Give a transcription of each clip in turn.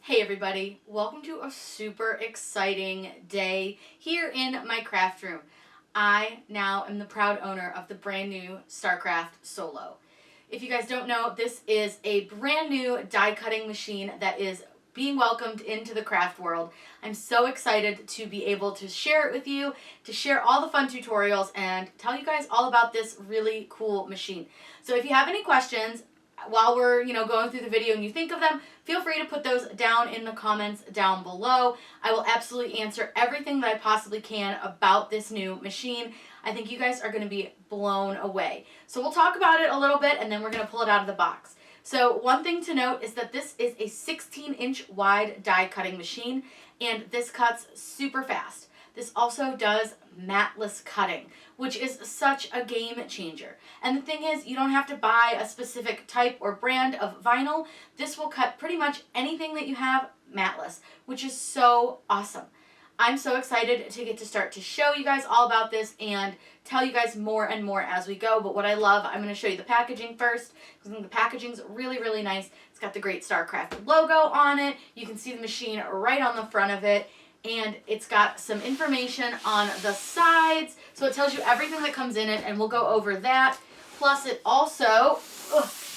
Hey everybody, welcome to a super exciting day here in my craft room. I now am the proud owner of the brand new Starcraft Solo. If you guys don't know, this is a brand new die cutting machine that is being welcomed into the craft world. I'm so excited to be able to share it with you, to share all the fun tutorials, and tell you guys all about this really cool machine. So if you have any questions, while we're going through the video and you think of them, feel free to put those down in the comments down below. I will absolutely answer everything that I possibly can about this new machine. I think you guys are going to be blown away. So we'll talk about it a little bit and then we're going to pull it out of the box. So one thing to note is that this is a 16-inch wide die cutting machine, and this cuts super fast. This also does matless cutting, which is such a game changer. And the thing is, you don't have to buy a specific type or brand of vinyl. This will cut pretty much anything that you have matless, which is so awesome. I'm so excited to get to start to show you guys all about this and tell you guys more and more as we go. But what I love, I'm going to show you the packaging first, because I think the packaging's really, really nice. It's got the great Starcraft logo on it. You can see the machine right on the front of it. And it's got some information on the sides, so it tells you everything that comes in it, and we'll go over that. Plus it also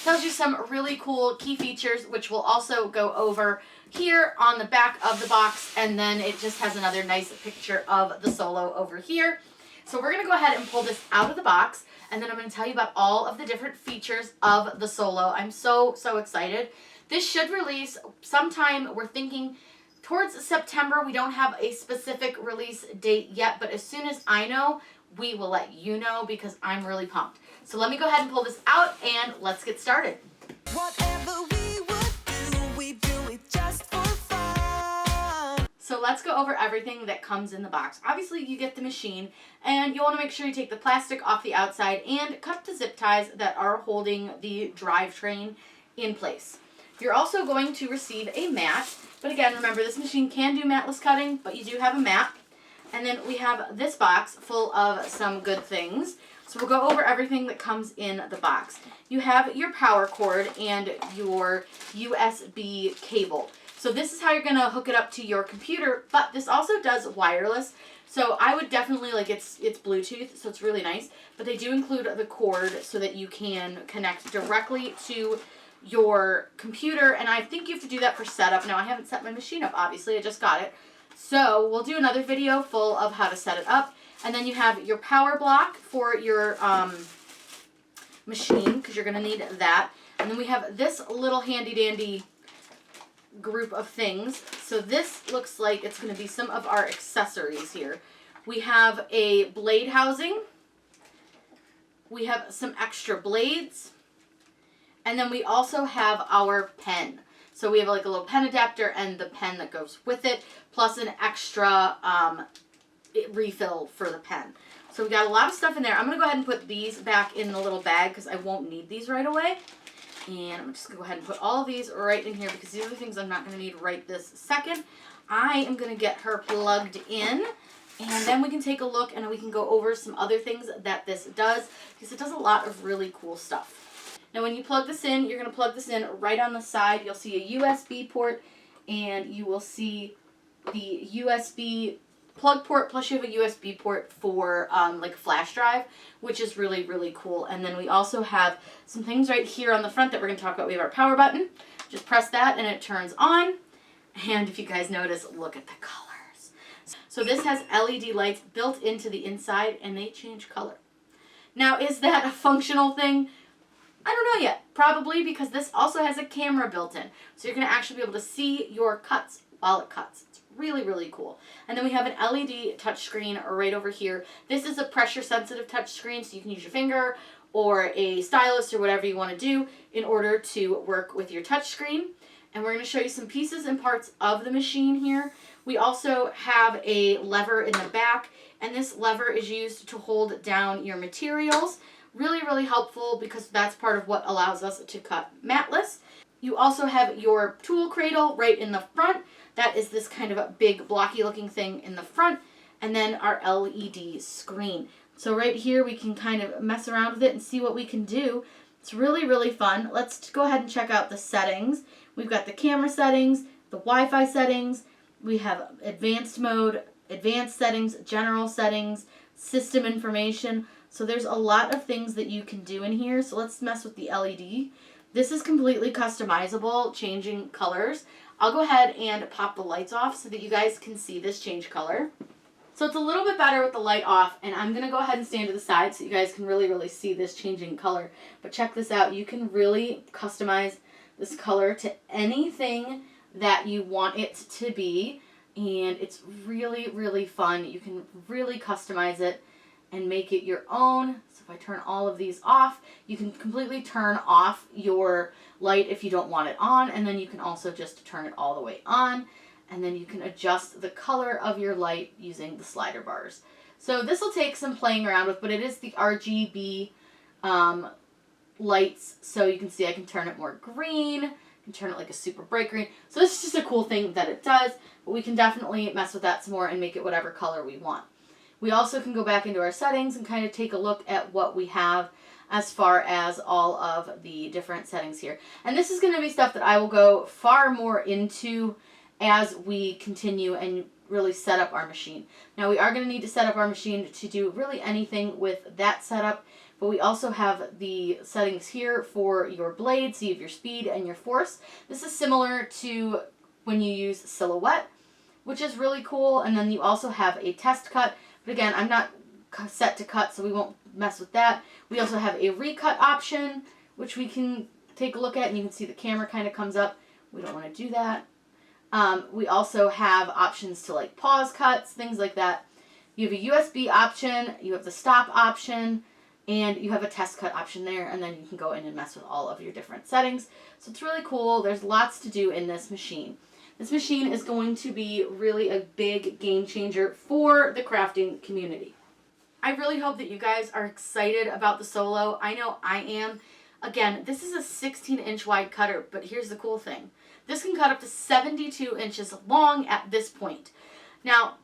tells you some really cool key features, which we'll also go over here on the back of the box, and then it just has another nice picture of the Solo over here. So we're going to go ahead and pull this out of the box, and then I'm going to tell you about all of the different features of the Solo. I'm so excited. This should release sometime, we're thinking, towards September. We don't have a specific release date yet, but as soon as I know, we will let you know, because I'm really pumped. So let me go ahead and pull this out and let's get started. Whatever we would do, we do it just for fun. So let's go over everything that comes in the box. Obviously, you get the machine, and you want to make sure you take the plastic off the outside and cut the zip ties that are holding the drivetrain in place. You're also going to receive a mat. But again, remember, this machine can do matless cutting, but you do have a mat. And then we have this box full of some good things. So we'll go over everything that comes in the box. You have your power cord and your USB cable. So this is how you're going to hook it up to your computer, but this also does wireless. So I would definitely, it's Bluetooth, so it's really nice. But they do include the cord so that you can connect directly to your computer, and I think you have to do that for setup. Now, I haven't set my machine up, obviously, I just got it. So we'll do another video full of how to set it up. And then you have your power block for your machine, because you're going to need that. And then we have this little handy dandy group of things. So this looks like it's going to be some of our accessories here. We have a blade housing. We have some extra blades. And then we also have our pen. So we have like a little pen adapter and the pen that goes with it, plus an extra refill for the pen. So we got a lot of stuff in there. I'm going to go ahead and put these back in the little bag because I won't need these right away. And I'm just going to go ahead and put all of these right in here because these are the things I'm not going to need right this second. I am going to get her plugged in, and then we can take a look and we can go over some other things that this does, because it does a lot of really cool stuff. Now when you plug this in, you're going to plug this in right on the side. You'll see a USB port, and you will see the USB plug port, plus you have a USB port for like a flash drive, which is really, really cool. And then we also have some things right here on the front that we're going to talk about. We have our power button. Just press that and it turns on. And if you guys notice, look at the colors. So this has LED lights built into the inside, and they change color. Now, is that a functional thing? I don't know yet. Probably, because this also has a camera built in. So you're going to actually be able to see your cuts while it cuts. It's really, really cool. And then we have an LED touchscreen right over here. This is a pressure-sensitive touchscreen, so you can use your finger or a stylus or whatever you want to do in order to work with your touchscreen. And we're going to show you some pieces and parts of the machine here. We also have a lever in the back, and this lever is used to hold down your materials. Really, really helpful, because that's part of what allows us to cut matless. You also have your tool cradle right in the front. That is this kind of a big blocky looking thing in the front. And then our LED screen. So right here we can kind of mess around with it and see what we can do. It's really, really fun. Let's go ahead and check out the settings. We've got the camera settings, the Wi-Fi settings. We have advanced mode, advanced settings, general settings, system information. So there's a lot of things that you can do in here. So let's mess with the LED. This is completely customizable, changing colors. I'll go ahead and pop the lights off so that you guys can see this change color. So it's a little bit better with the light off, and I'm going to go ahead and stand to the side so you guys can really see this changing color. But check this out. You can really customize this color to anything that you want it to be, and it's really fun. You can really customize it and make it your own. So if I turn all of these off, you can completely turn off your light if you don't want it on, and then you can also just turn it all the way on, and then you can adjust the color of your light using the slider bars. So this will take some playing around with, but it is the RGB lights, so you can see I can turn it more green, I can turn it like a super bright green. So this is just a cool thing that it does, but we can definitely mess with that some more and make it whatever color we want. We also can go back into our settings and kind of take a look at what we have as far as all of the different settings here. And this is going to be stuff that I will go far more into as we continue and really set up our machine. Now we are going to need to set up our machine to do really anything with that setup, but we also have the settings here for your blade, so you have your speed and your force. This is similar to when you use Silhouette, which is really cool, and then you also have a test cut, but again, I'm not set to cut, so we won't mess with that. We also have a recut option, which we can take a look at, and you can see the camera kind of comes up. We don't want to do that. We also have options to like pause cuts, things like that. You have a USB option, you have the stop option, and you have a test cut option there, and then you can go in and mess with all of your different settings. So it's really cool. There's lots to do in this machine. This machine is going to be really a big game changer for the crafting community. I really hope that you guys are excited about the Solo. I know I am. Again, this is a 16-inch wide cutter, but here's the cool thing. This can cut up to 72 inches long at this point. Now,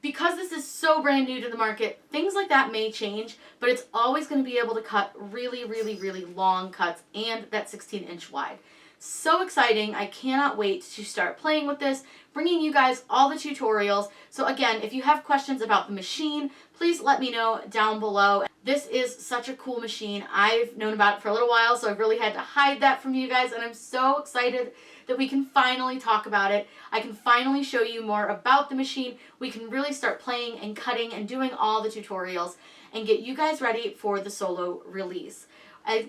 because this is so brand new to the market, things like that may change, but it's always going to be able to cut really long cuts and that 16-inch wide. So exciting. I cannot wait to start playing with this, bringing you guys all the tutorials. So again, if you have questions about the machine, please let me know down below. This is such a cool machine. I've known about it for a little while, so I've really had to hide that from you guys, and I'm so excited that we can finally talk about it. I can finally show you more about the machine. We can really start playing and cutting and doing all the tutorials and get you guys ready for the Solo release.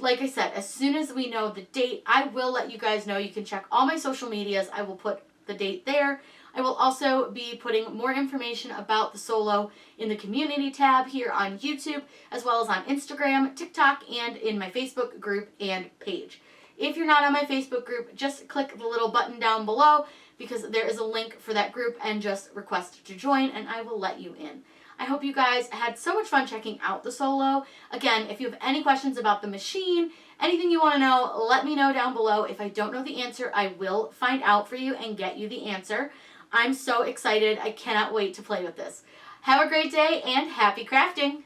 Like I said, as soon as we know the date, I will let you guys know. You can check all my social medias. I will put the date there. I will also be putting more information about the Solo in the community tab here on YouTube, as well as on Instagram, TikTok, and in my Facebook group and page. If you're not on my Facebook group, just click the little button down below because there is a link for that group, and just request to join and I will let you in. I hope you guys had so much fun checking out the Solo. Again, if you have any questions about the machine, anything you want to know, let me know down below. If I don't know the answer, I will find out for you and get you the answer. I'm so excited. I cannot wait to play with this. Have a great day and happy crafting!